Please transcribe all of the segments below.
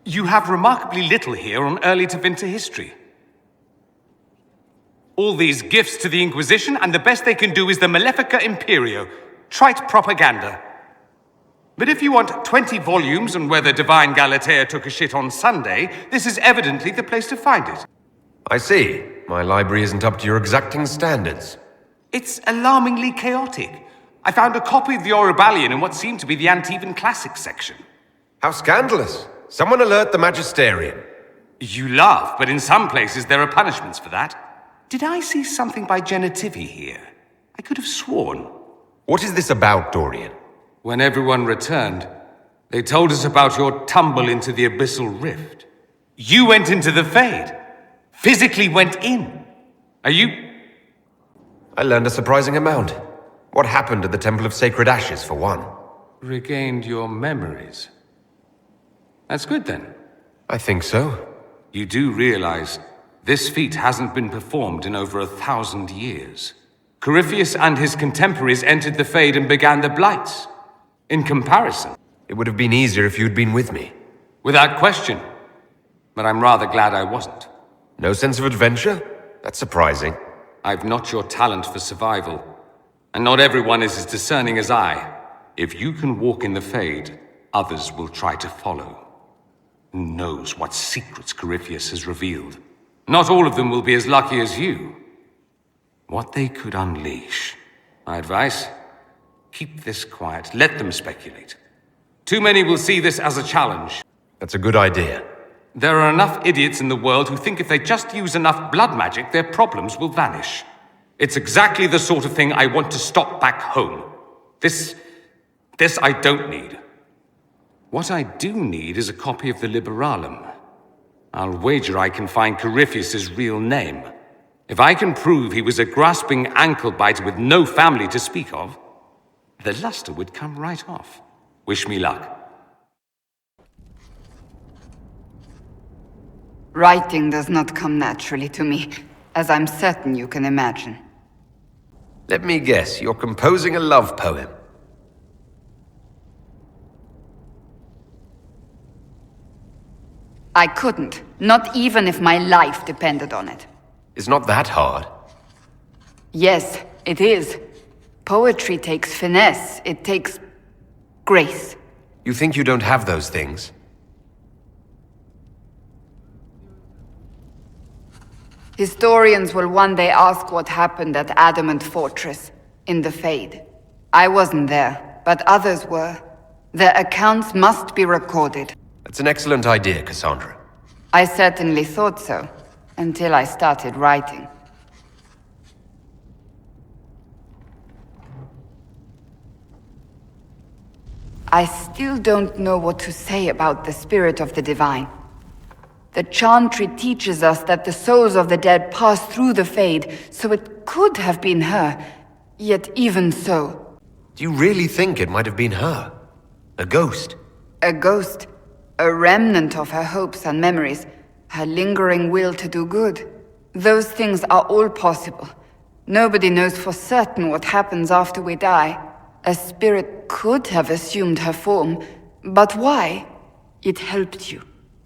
You have remarkably little here on early Tevinter history. All these gifts to the Inquisition, and the best they can do is the Malefica Imperio, trite propaganda. But if you want 20 volumes on whether divine Galatea took a shit on Sunday, this is evidently the place to find it. I see. My library isn't up to your exacting standards. It's alarmingly chaotic. I found a copy of the Oribalian in what seemed to be the Antivan Classics section. How scandalous! Someone alert the Magisterium. You laugh, but in some places there are punishments for that. Did I see something by Genitivi here? I could have sworn. What is this about, Dorian? When everyone returned, they told us about your tumble into the abyssal rift. You went into the Fade. Physically went in. Are you... I learned a surprising amount. What happened at the Temple of Sacred Ashes, for one? Regained your memories. That's good, then. I think so. You do realize this feat hasn't been performed in over 1,000 years. Corypheus and his contemporaries entered the Fade and began the Blights. In comparison... It would have been easier if you'd been with me. Without question. But I'm rather glad I wasn't. No sense of adventure? That's surprising. I've not your talent for survival. And not everyone is as discerning as I. If you can walk in the Fade, others will try to follow. Who knows what secrets Corypheus has revealed? Not all of them will be as lucky as you. What they could unleash. My advice? Keep this quiet. Let them speculate. Too many will see this as a challenge. That's a good idea. There are enough idiots in the world who think if they just use enough blood magic, their problems will vanish. It's exactly the sort of thing I want to stop back home. This I don't need. What I do need is a copy of the Liberalum. I'll wager I can find Corypheus's real name. If I can prove he was a grasping ankle-biter with no family to speak of, the luster would come right off. Wish me luck. Writing does not come naturally to me, as I'm certain you can imagine. Let me guess, you're composing a love poem. I couldn't, not even if my life depended on it. It's not that hard. Yes, it is. Poetry takes finesse, it takes grace. You think you don't have those things? Historians will one day ask what happened at Adamant Fortress, in the Fade. I wasn't there, but others were. Their accounts must be recorded. That's an excellent idea, Cassandra. I certainly thought so, until I started writing. I still don't know what to say about the spirit of the divine. The Chantry teaches us that the souls of the dead pass through the Fade, so it could have been her. Yet even so... Do you really think it might have been her? A ghost? A ghost. A remnant of her hopes and memories. Her lingering will to do good. Those things are all possible. Nobody knows for certain what happens after we die. A spirit could have assumed her form, but why? It helped you,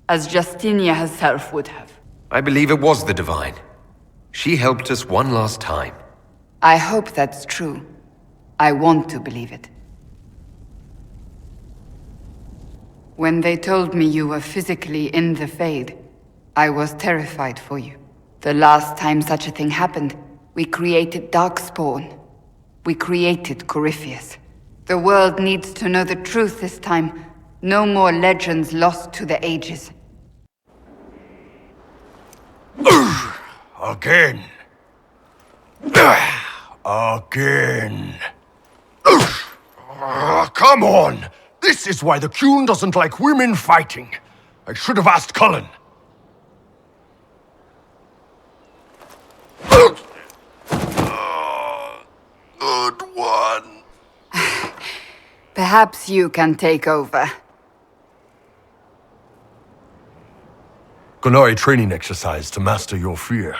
as Justinia herself would have. I believe it was the Divine. She helped us one last time. I hope that's true. I want to believe it. When they told me you were physically in the Fade, I was terrified for you. The last time such a thing happened, we created Darkspawn. We created Corypheus. The world needs to know the truth this time. No more legends lost to the ages. Again. Again. Come on! This is why the Qun doesn't like women fighting. I should have asked Cullen. Good one. Perhaps you can take over. Gunoi training exercise to master your fear.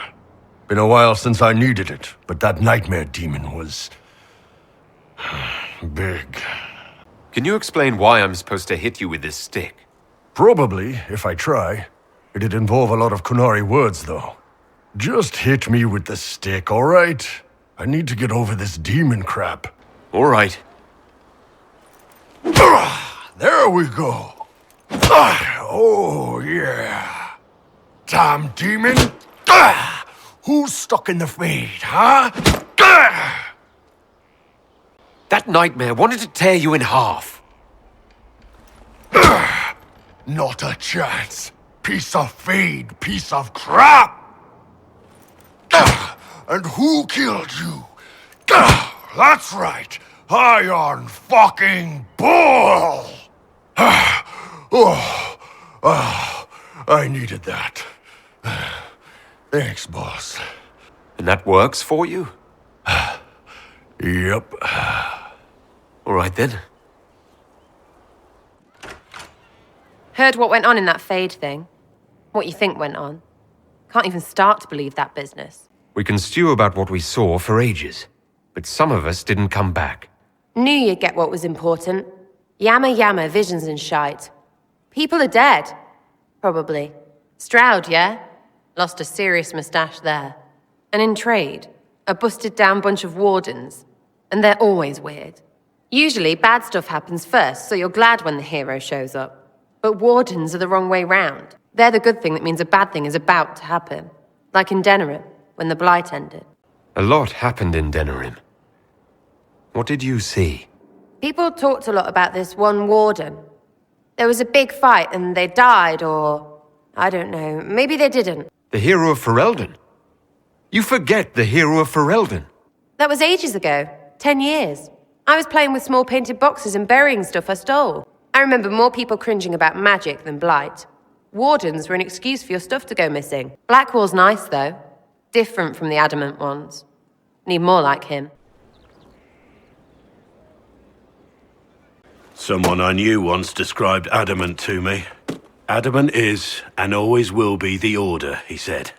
Been a while since I needed it, but that nightmare demon was... big. Can you explain why I'm supposed to hit you with this stick? Probably, if I try. It'd involve a lot of Qunari words, though. Just hit me with the stick, alright? I need to get over this demon crap. All right. There we go. Oh, yeah. Damn demon. Who's stuck in the fade, huh? That nightmare wanted to tear you in half. Not a chance. Piece of fade, piece of crap. And who killed you? That's right. Iron fucking Bull! I needed that. Thanks, boss. And that works for you? Yep. All right then. Heard what went on in that Fade thing? What you think went on? Can't even start to believe that business. We can stew about what we saw for ages, but some of us didn't come back. Knew you'd get what was important. Yammer, visions and shite. People are dead. Probably. Stroud, yeah? Lost a serious moustache there. And in trade, a busted down bunch of wardens. And they're always weird. Usually, bad stuff happens first, so you're glad when the hero shows up. But wardens are the wrong way round. They're the good thing that means a bad thing is about to happen. Like in 𝚘𝚗𝚘, when the Blight ended. A lot happened in 𝚘𝚗𝚘. What did you see? People talked a lot about this one warden. There was a big fight and they died, or... I don't know, maybe they didn't. The hero of Ferelden? You forget the hero of Ferelden. That was ages ago. 10 years. I was playing with small painted boxes and burying stuff I stole. I remember more people cringing about magic than Blight. Wardens were an excuse for your stuff to go missing. Blackwall's nice, though. Different from the adamant ones. Need more like him. Someone I knew once described adamant to me. Adamant is, and always will be, the Order, he said.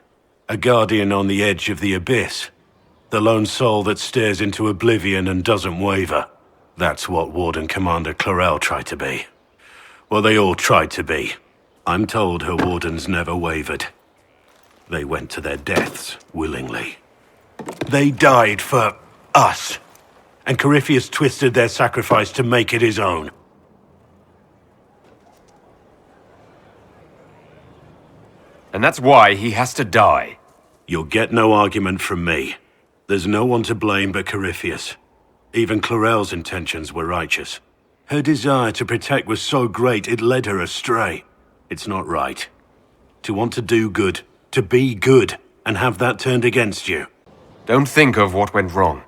A guardian on the edge of the abyss. The lone soul that stares into oblivion and doesn't waver. That's what Warden Commander Clorel tried to be. Well, they all tried to be. I'm told her wardens never wavered. They went to their deaths willingly. They died for us. And Corypheus twisted their sacrifice to make it his own. And that's why he has to die. You'll get no argument from me. There's no one to blame but Corypheus. Even Clorel's intentions were righteous. Her desire to protect was so great it led her astray. It's not right. To want to do good, to be good, and have that turned against you. Don't think of what went wrong.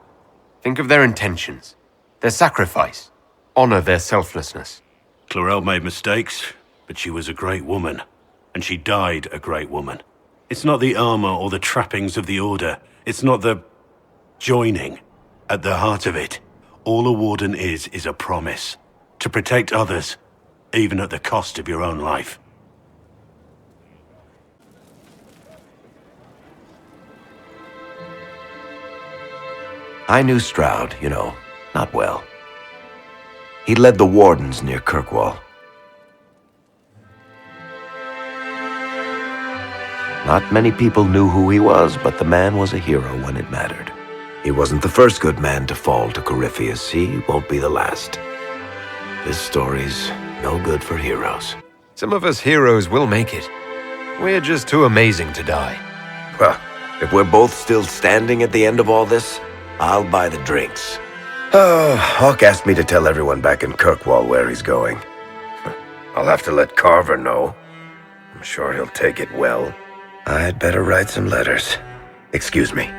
Think of their intentions, their sacrifice. Honor their selflessness. Clorel made mistakes, but she was a great woman. And she died a great woman. It's not the armor or the trappings of the Order. It's not the joining. At the heart of it, all a warden is a promise. To protect others, even at the cost of your own life. I knew Stroud, you know, not well. He led the wardens near Kirkwall. Not many people knew who he was, but the man was a hero when it mattered. He wasn't the first good man to fall to Corypheus. He won't be the last. This story's no good for heroes. Some of us heroes will make it. We're just too amazing to die. Well, if we're both still standing at the end of all this, I'll buy the drinks. Oh, Hawk asked me to tell everyone back in Kirkwall where he's going. I'll have to let Carver know. I'm sure he'll take it well. I'd better write some letters. Excuse me.